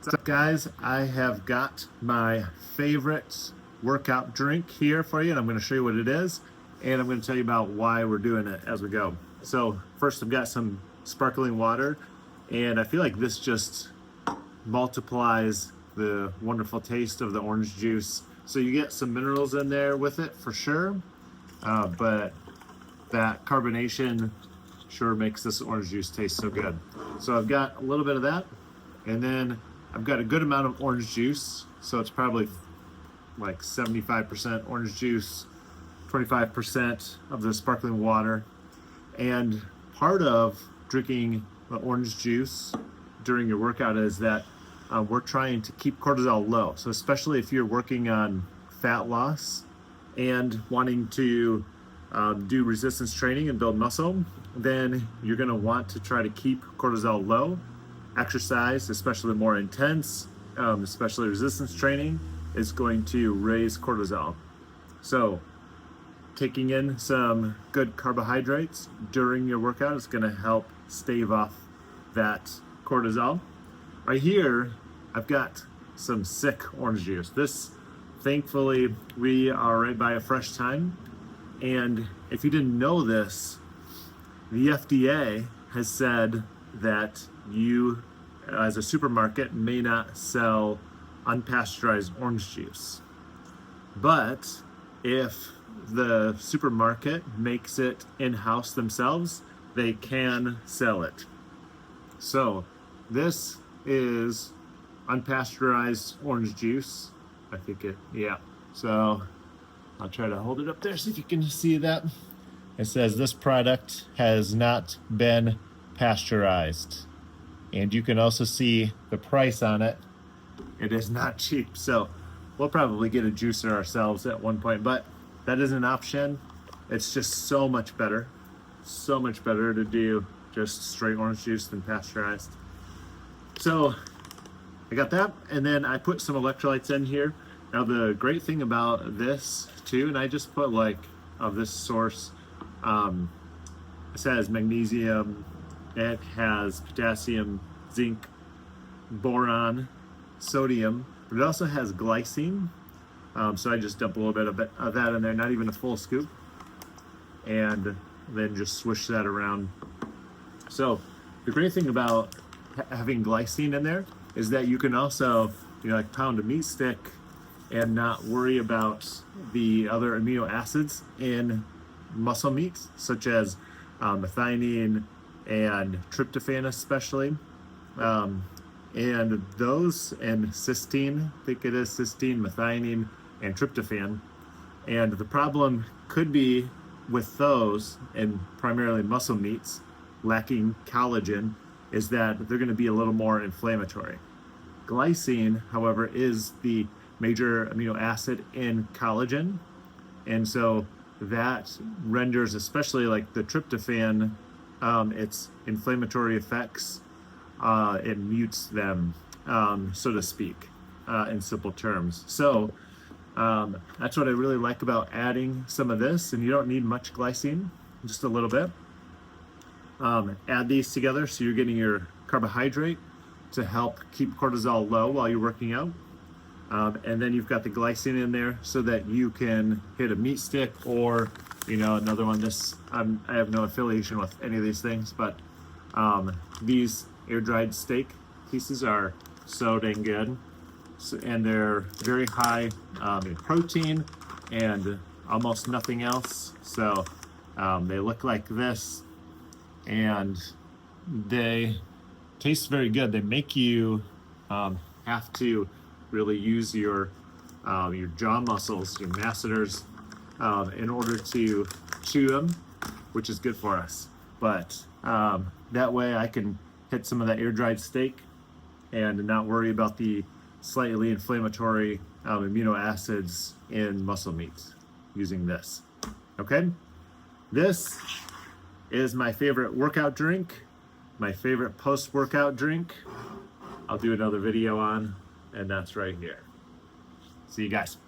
What's up, guys? I have got my favorite workout drink here for you, and I'm going to show you what it is, and I'm going to tell you about why we're doing it as we go. So first, I've got some sparkling water, and I feel like this just multiplies the wonderful taste of the orange juice. So you get some minerals in there with it for sure, but that carbonation sure makes this orange juice taste so good. So I've got a little bit of that, and then I've got a good amount of orange juice, so it's probably like 75% orange juice, 25% of the sparkling water. And part of drinking the orange juice during your workout is that we're trying to keep cortisol low. So especially if you're working on fat loss and wanting to do resistance training and build muscle, then you're going to want to try to keep cortisol low. Exercise, especially more intense, especially resistance training, is going to raise cortisol. So taking in some good carbohydrates during your workout is going to help stave off that cortisol. Right here, I've got some sick orange juice. This, thankfully, we are right by a fresh time. And if you didn't know this, the FDA has said that you, as a supermarket, may not sell unpasteurized orange juice. But if the supermarket makes it in-house themselves, they can sell it. So this is unpasteurized orange juice. I think yeah. So I'll try to hold it up there so if you can see that. It says this product has not been pasteurized. And you can also see the price on it. It is not cheap. So we'll probably get a juicer ourselves at one point, but that is an option. It's just so much better to do just straight orange juice than pasteurized. So I got that, and then I put some electrolytes in here. Now the great thing about this too, and I just put like of this source, it says magnesium, it has potassium, zinc, boron, sodium, but it also has glycine. So I just dump a little bit of that in there, not even a full scoop, and then just swish that around. So the great thing about having glycine in there is that you can also, like pound a meat stick and not worry about the other amino acids in muscle meats, such as methionine and tryptophan especially. And those, and cysteine, I think it is cysteine, methionine, and tryptophan. And the problem could be with those, and primarily muscle meats, lacking collagen, is that they're going to be a little more inflammatory. Glycine, however, is the major amino acid in collagen, and so that renders, especially like the tryptophan, its inflammatory effects, it mutes them, so to speak, in simple terms. So that's what I really like about adding some of this, and you don't need much glycine, just a little bit. Add these together so you're getting your carbohydrate to help keep cortisol low while you're working out. And then you've got the glycine in there so that you can hit a meat stick or, another one. I have no affiliation with any of these things, but these air-dried steak pieces are so dang good. And they're very high in protein and almost nothing else. So they look like this, and they taste very good. They make you have to really use your jaw muscles, your masseters, in order to chew them, which is good for us. But that way I can hit some of that air-dried steak and not worry about the slightly inflammatory amino acids in muscle meats using this. Okay? This is my favorite workout drink, my favorite post-workout drink. I'll do another video on, and that's right here. See you guys.